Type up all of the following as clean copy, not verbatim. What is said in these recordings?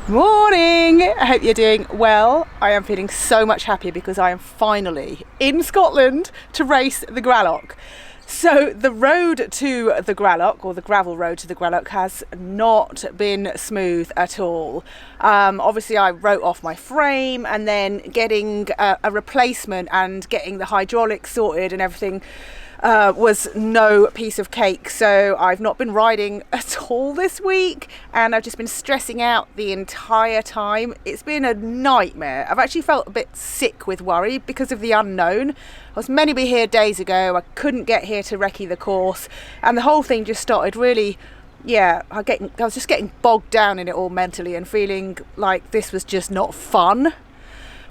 Morning! I hope you're doing well. I am feeling so much happier because I am finally in Scotland to race the Gralloch. So the road to the Gralloch, or the gravel road to the Gralloch, has not been smooth at all. Obviously I wrote off my frame, and then getting a replacement and getting the hydraulics sorted and everything was no piece of cake. So I've not been riding at all this week, and I've just been stressing out the entire time. It's been a nightmare. I've actually felt a bit sick with worry because of the unknown. I was meant to be here days ago. I couldn't get here to recce the course, and the whole thing just started really, I was just getting bogged down in it all mentally and feeling like this was just not fun.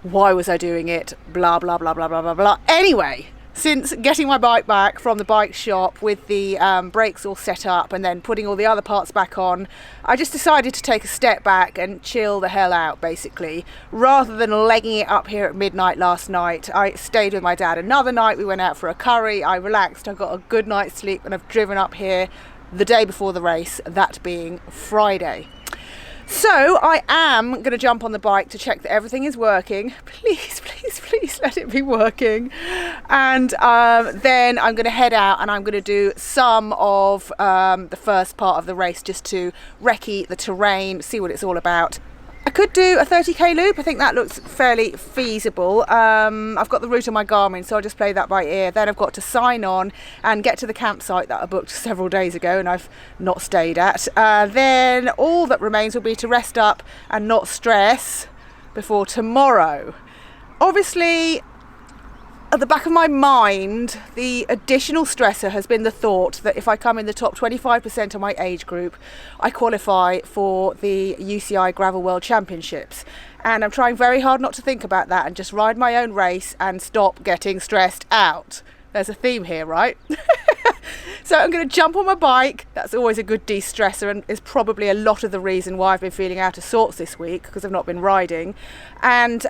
Why was I doing it? Blah, blah, blah, blah, blah, blah, blah. Anyway, since getting my bike back from the bike shop with the brakes all set up and then putting all the other parts back on, I just decided to take a step back and chill the hell out, basically. Rather than legging it up here at midnight last night, I stayed with my dad another night. We went out for a curry, I relaxed, I got a good night's sleep, and I've driven up here the day before the race, that being Friday. So I am going to jump on the bike to check that everything is working. Please, please, please let it be working. And then I'm going to head out and I'm going to do some of the first part of the race just to recce the terrain, see what it's all about. I could do a 30k loop. I think that looks fairly feasible. I've got the route on my Garmin, so I'll just play that by ear. Then I've got to sign on and get to the campsite that I booked several days ago and I've not stayed at. Then all that remains will be to rest up and not stress before tomorrow. Obviously, at the back of my mind, the additional stressor has been the thought that if I come in the top 25% of my age group, I qualify for the UCI Gravel World Championships. And I'm trying very hard not to think about that and just ride my own race and stop getting stressed out. There's a theme here, right? So I'm going to jump on my bike. That's always a good de-stressor and is probably a lot of the reason why I've been feeling out of sorts this week, because I've not been riding. And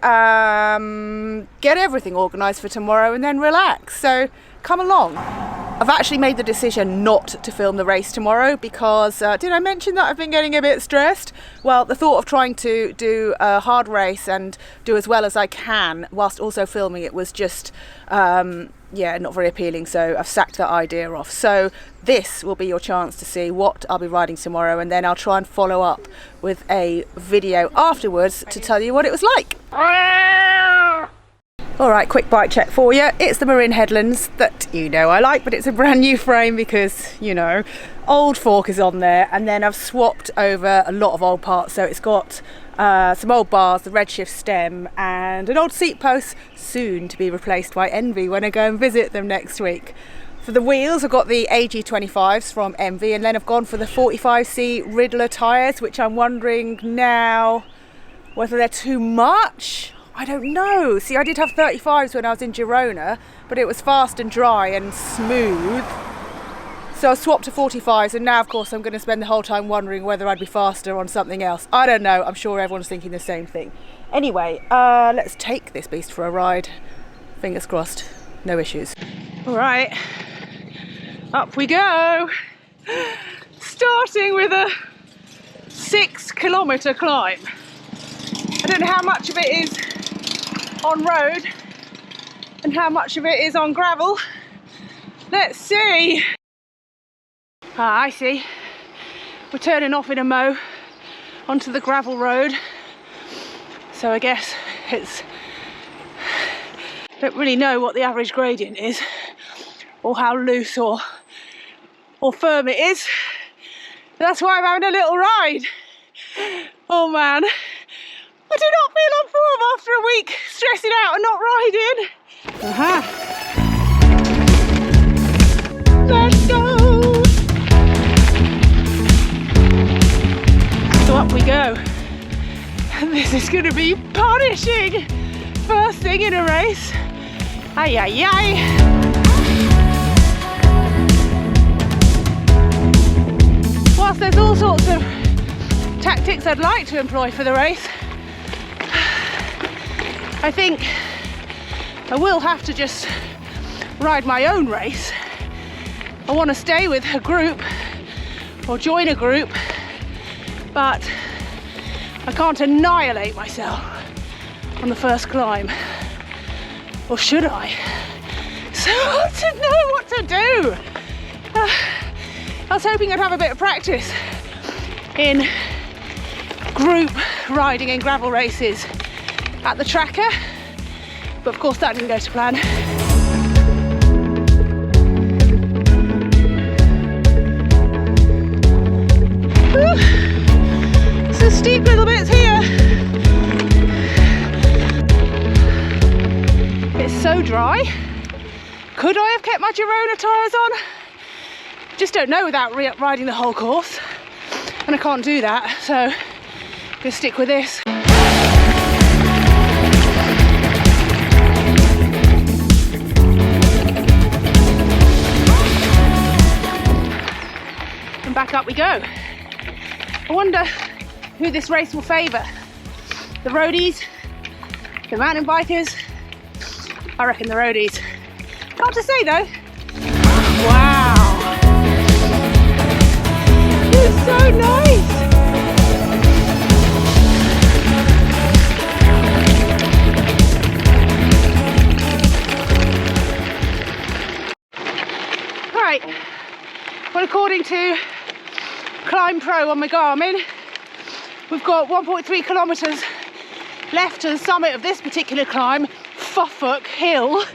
get everything organised for tomorrow and then relax. So come along. I've actually made the decision not to film the race tomorrow because, did I mention that I've been getting a bit stressed? Well, the thought of trying to do a hard race and do as well as I can whilst also filming it was just not very appealing, so I've sacked that idea off. So this will be your chance to see what I'll be riding tomorrow, and then I'll try and follow up with a video afterwards to tell you what it was like. Alright, quick bike check for you. It's the Marin Headlands that I like, but it's a brand new frame because, old fork is on there, and then I've swapped over a lot of old parts, so it's got some old bars, the redshift stem, and an old seat post, soon to be replaced by Envy when I go and visit them next week. For the wheels, I've got the AG25s from Envy, and then I've gone for the 45C Riddler tyres, which I'm wondering now whether they're too much. I don't know. See, I did have 35s when I was in Girona, but it was fast and dry and smooth. So I swapped to 45s, and now of course I'm going to spend the whole time wondering whether I'd be faster on something else. I don't know, I'm sure everyone's thinking the same thing. Anyway, let's take this beast for a ride. Fingers crossed, no issues. Alright, up we go. Starting with a 6-kilometre climb. I don't know how much of it is on road and how much of it is on gravel. Let's see. I see. We're turning off in a mo onto the gravel road, so I guess it's, don't really know what the average gradient is or how loose or firm it is. That's why I'm having a little ride. Oh man, I do not feel on form after a week stressing out and not riding. Let's go. So up we go. And this is going to be punishing. First thing in a race. Ay, ay, ay. Whilst there's all sorts of tactics I'd like to employ for the race, I think I will have to just ride my own race. I want to stay with a group or join a group, but I can't annihilate myself on the first climb. Or should I? So hard to know what to do. I was hoping I'd have a bit of practice in group riding in gravel races at the tracker, but of course that didn't go to plan. Some steep little bits here. It's so dry. Could I have kept my Girona tyres on? Just don't know without riding the whole course, and I can't do that, so I'm gonna stick with this. And back up we go. I wonder who this race will favour. The roadies, the mountain bikers. I reckon the roadies. Hard to say though. Wow. It's so nice. Right. Well, according to Climb Pro on my Garmin, we've got 1.3 kilometres left to the summit of this particular climb, Fuffolk Hill.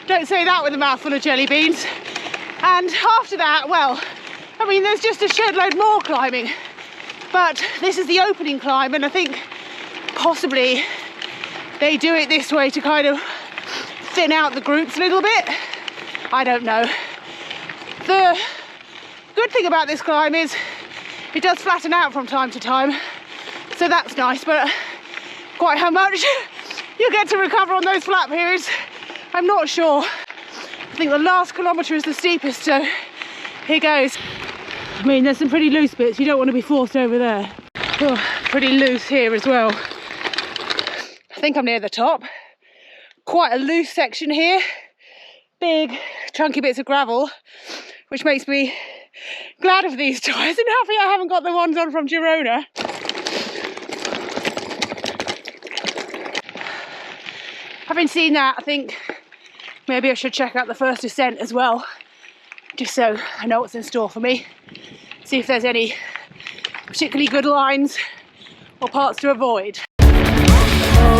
Don't say that with a mouthful of jelly beans. And after that, well, I mean, there's just a shed load more climbing, but this is the opening climb, and I think possibly they do it this way to kind of thin out the groups a little bit. I don't know. The good thing about this climb is it does flatten out from time to time, so that's nice, but quite how much you get to recover on those flat periods, I'm not sure. I think the last kilometre is the steepest, so here goes. I mean, there's some pretty loose bits, you don't want to be forced over there. Oh, pretty loose here as well. I think I'm near the top. Quite a loose section here. Big chunky bits of gravel, which makes me glad of these tyres and happy I haven't got the ones on from Girona. Having seen that, I think maybe I should check out the first descent as well, just so I know what's in store for me. See if there's any particularly good lines or parts to avoid. All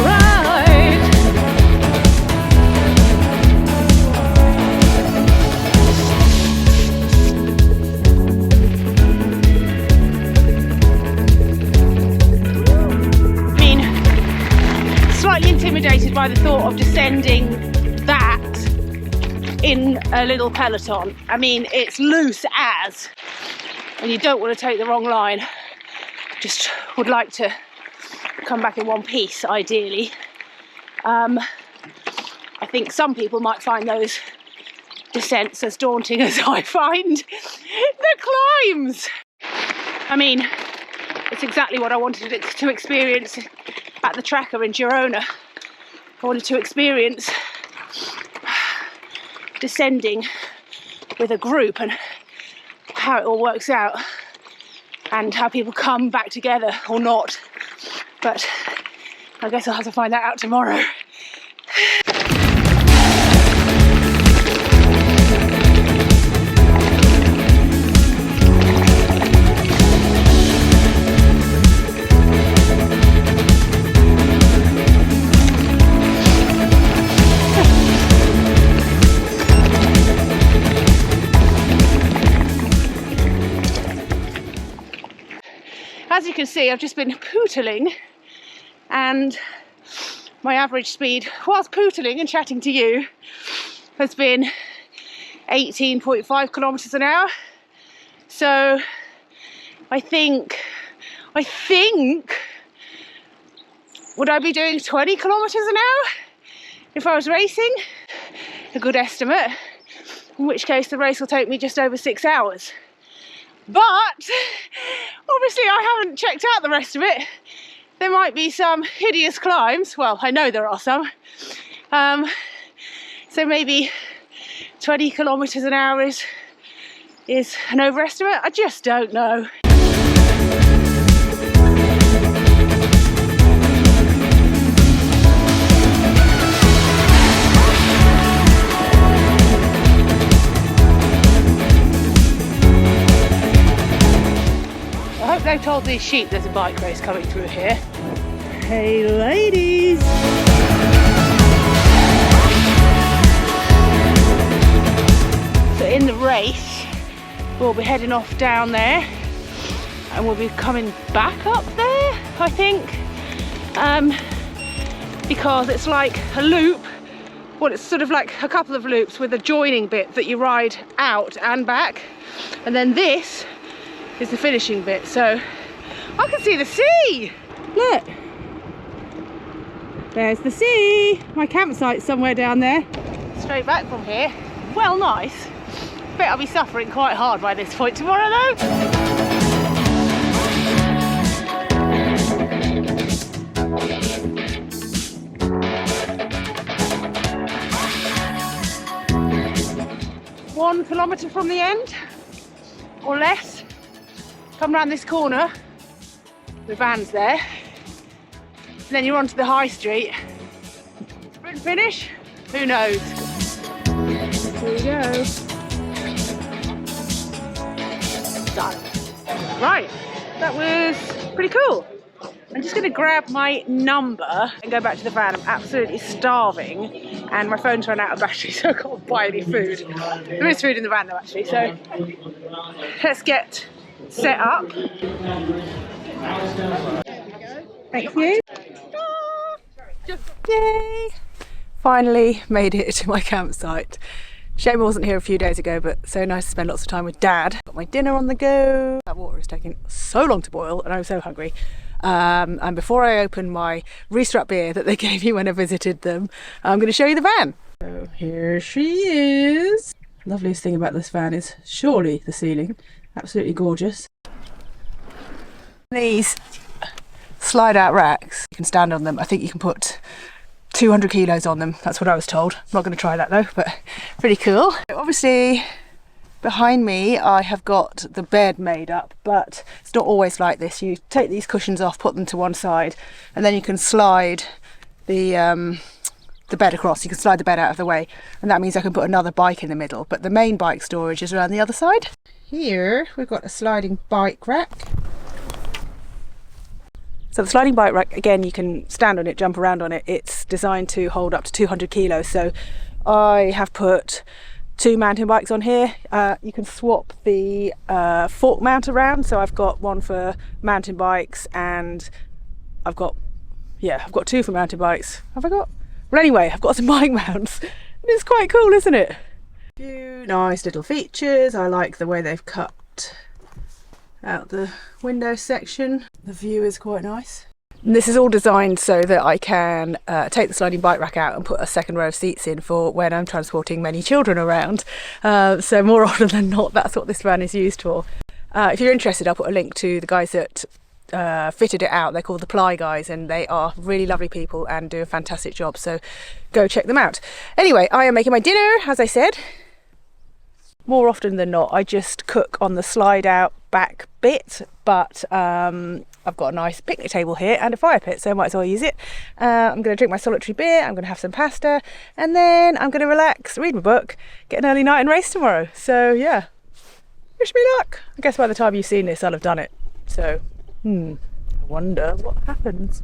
right. I mean, slightly intimidated by the thought of descending that in a little peloton. I mean, it's loose as, and you don't want to take the wrong line. Just would like to come back in one piece, ideally. I think some people might find those descents as daunting as I find the climbs. I mean, it's exactly what I wanted to experience at the tracker in Girona. I wanted to experience descending with a group and how it all works out and how people come back together or not, but I guess I'll have to find that out tomorrow. As you can see, I've just been pootling, and my average speed whilst pootling and chatting to you has been 18.5 kilometres an hour. So I think, would I be doing 20 kilometres an hour if I was racing? A good estimate, in which case the race will take me just over 6 hours. But obviously I haven't checked out the rest of it. There might be some hideous climbs. Well, I know there are some. So maybe 20 kilometres an hour is an overestimate. I just don't know. hope they told these sheep there's a bike race coming through here. Hey ladies! So in the race, we'll be heading off down there and we'll be coming back up there, I think. Because it's like a loop. Well, it's sort of like a couple of loops with a joining bit that you ride out and back. And then this is the finishing bit. So I can see the sea. Look. There's the sea. My campsite's somewhere down there. Straight back from here. Well, nice. Bet I'll be suffering quite hard by this point tomorrow though. One kilometre from the end, or less. Come round this corner, the van's there. And then you're onto the high street. Sprint finish? Who knows? Here we go. Done. Right, that was pretty cool. I'm just going to grab my number and go back to the van. I'm absolutely starving and my phone's run out of battery, so I can't buy any food. There is food in the van though actually, so let's get set up. Thank you. Yay! Finally made it to my campsite. Shame I wasn't here a few days ago, but so nice to spend lots of time with Dad. Got my dinner on the go. That water is taking so long to boil and I'm so hungry. And before I open my Restrap beer that they gave me when I visited them, I'm going to show you the van. So here she is. Loveliest thing about this van is surely the ceiling. Absolutely gorgeous. These slide out racks, you can stand on them. I think you can put 200 kilos on them. That's what I was told. I'm not going to try that though, but pretty cool. Obviously, behind me I have got the bed made up, but it's not always like this. You take these cushions off, put them to one side, and then you can slide the bed across. You can slide the bed out of the way, and that means I can put another bike in the middle, but the main bike storage is around the other side. Here we've got a sliding bike rack. So the sliding bike rack, again, you can stand on it, jump around on it. It's designed to hold up to 200 kilos, so I have put 2 mountain bikes on here. You can swap the fork mount around, so I've got one for mountain bikes and I've got 2 for mountain bikes. Have I got? Well anyway, I've got some bike mounts. It's quite cool, isn't it? A few nice little features. I like the way they've cut out the window section. The view is quite nice. And this is all designed so that I can take the sliding bike rack out and put a second row of seats in for when I'm transporting many children around. So more often than not, that's what this van is used for. If you're interested, I'll put a link to the guys that fitted it out. They're called the Ply guys and they are really lovely people and do a fantastic job. So go check them out. Anyway, I am making my dinner, as I said. More often than not, I just cook on the slide out back bit, but I've got a nice picnic table here and a fire pit, so I might as well use it. I'm going to drink my solitary beer, I'm going to have some pasta, and then I'm going to relax, read my book, get an early night and race tomorrow. So yeah, wish me luck. I guess by the time you've seen this, I'll have done it. So, I wonder what happens.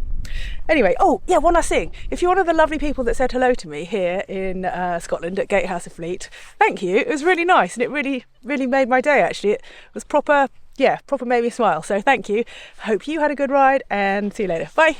Anyway, oh yeah, one last thing. If you're one of the lovely people that said hello to me here in Scotland at Gatehouse of Fleet, thank you. It was really nice and it really made my day actually. It was proper made me smile. So thank you. Hope you had a good ride and see you later. Bye.